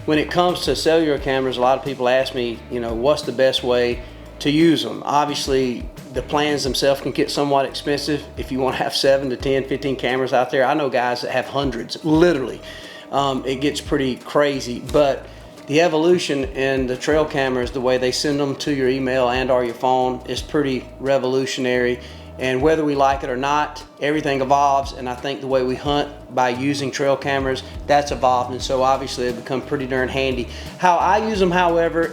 when it comes to cellular cameras, a lot of people ask me, you know, what's the best way to use them? Obviously, the plans themselves can get somewhat expensive if you want to have 7 to 10, 15 cameras out there. I know guys that have hundreds, literally. It gets pretty crazy, but the evolution in the trail cameras, the way they send them to your email and or your phone, is pretty revolutionary. And whether we like it or not, everything evolves, and I think the way we hunt by using trail cameras, that's evolved, and so obviously they've become pretty darn handy. How I use them, however,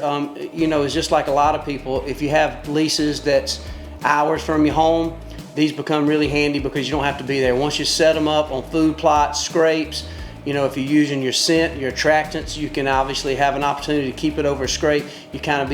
you know, is just like a lot of people. If you have leases that's hours from your home, these become really handy because you don't have to be there. Once you set them up on food plots, scrapes, you know, if you're using your scent, your attractants, you can obviously have an opportunity to keep it over a scrape. You kind of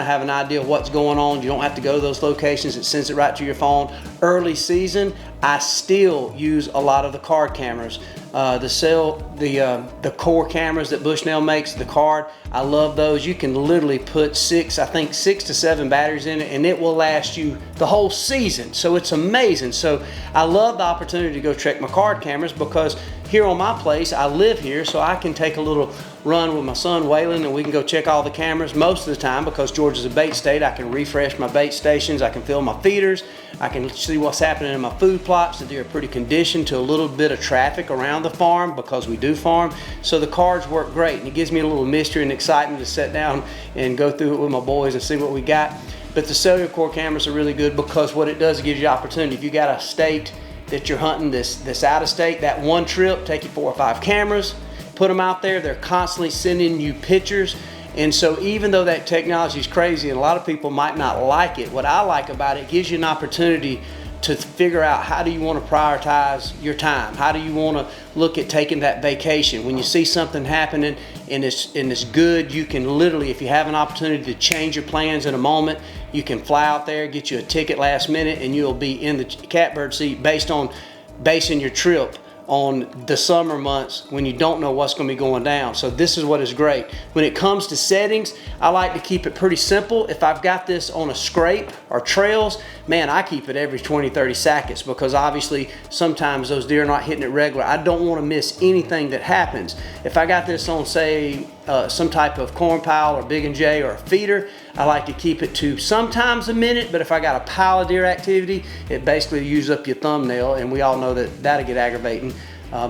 have an idea of what's going on. You don't have to go to those locations. It sends it right to your phone. Early season, I still use a lot of the card cameras. The core cameras that Bushnell makes, the card, I love those. You can literally put 6 to 7 batteries in it, and it will last you the whole season. So it's amazing. So I love the opportunity to go check my card cameras because here on my place, I live here, so I can take a little run with my son Waylon, and we can go check all the cameras most of the time. Because Georgia's a bait state, I can refresh my bait stations, I can fill my feeders, I can see what's happening in my food plots, that they're pretty conditioned to a little bit of traffic around the farm because we do farm. So the cards work great, and it gives me a little mystery and excitement to sit down and go through it with my boys and see what we got. But the CelluCORE cameras are really good because what it does, it gives you opportunity. If you got a state that you're hunting this out of state, that one trip, take you 4 or 5 cameras, put them out there. They're constantly sending you pictures. And so even though that technology is crazy and a lot of people might not like it, what I like about it, gives you an opportunity to figure out how do you want to prioritize your time? How do you want to look at taking that vacation? When you see something happening and it's good, you can literally, if you have an opportunity to change your plans in a moment, you can fly out there, get you a ticket last minute, and you'll be in the catbird seat basing your trip on the summer months when you don't know what's going to be going down. So this is what is great. When it comes to settings, I like to keep it pretty simple. If I've got this on a scrape or trails, man, I keep it every 20-30 seconds because obviously sometimes those deer are not hitting it regular. I don't want to miss anything that happens. If I got this on, say, some type of corn pile or Big and J or a feeder, I like to keep it to sometimes a minute, but if I got a pile of deer activity, it basically uses up your thumbnail, and we all know that that'll get aggravating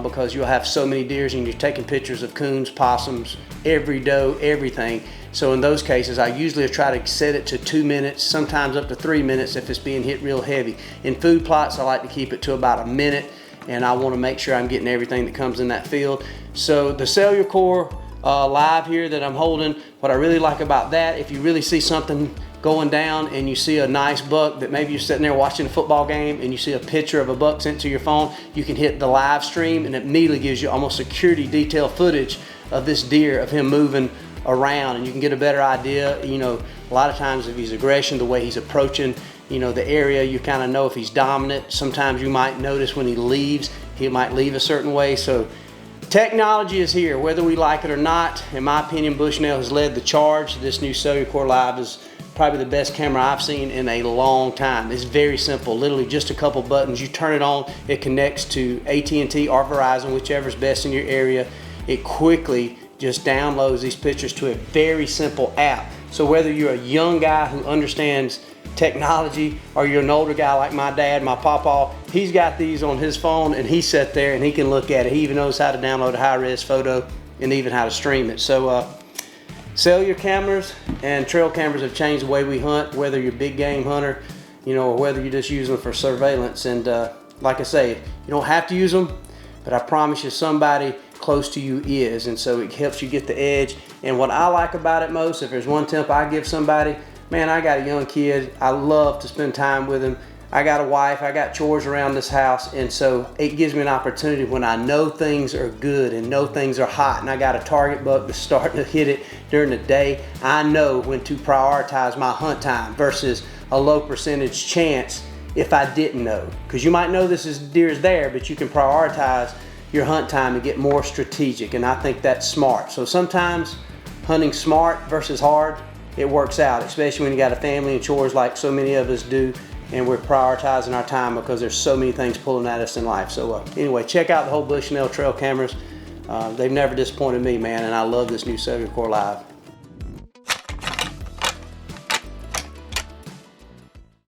because you'll have so many deers and you're taking pictures of coons, possums, every doe, everything. So in those cases, I usually try to set it to 2 minutes, sometimes up to 3 minutes if it's being hit real heavy. In food plots, I like to keep it to about a minute, and I want to make sure I'm getting everything that comes in that field. So the CelluCORE live here that I'm holding, what I really like about that, if you really see something going down and you see a nice buck that maybe you're sitting there watching a football game and you see a picture of a buck sent to your phone, you can hit the live stream and it immediately gives you almost security detail footage of this deer, of him moving around, and you can get a better idea. You know, a lot of times if he's aggression, the way he's approaching, you know, the area, you kind of know if he's dominant. Sometimes you might notice when he leaves, he might leave a certain way. So technology is here, whether we like it or not. In my opinion, Bushnell has led the charge. This new CelluCORE Live is probably the best camera I've seen in a long time. It's very simple, literally just a couple buttons. You turn it on, it connects to AT&T or Verizon, whichever's best in your area. It quickly just downloads these pictures to a very simple app. So whether you're a young guy who understands technology or you're an older guy like my dad, my papa, he's got these on his phone and he sat there and he can look at it. He even knows how to download a high-res photo and even how to stream it. So cellular cameras and trail cameras have changed the way we hunt, whether you're a big game hunter, you know, or whether you're just using them for surveillance. And like I say, you don't have to use them, but I promise you somebody close to you is, and so it helps you get the edge. And what I like about it most, if there's one tip I give somebody, man, I got a young kid, I love to spend time with him. I got a wife, I got chores around this house, and so it gives me an opportunity when I know things are good and know things are hot and I got a target buck that's starting to hit it during the day, I know when to prioritize my hunt time versus a low percentage chance if I didn't know. Because you might know deer is there, but you can prioritize your hunt time and get more strategic, and I think that's smart. So sometimes hunting smart versus hard, it works out, especially when you got a family and chores like so many of us do, and we're prioritizing our time because there's so many things pulling at us in life. So anyway, check out the whole Bushnell trail cameras. they've never disappointed me, man, and I love this new CelluCORE Live.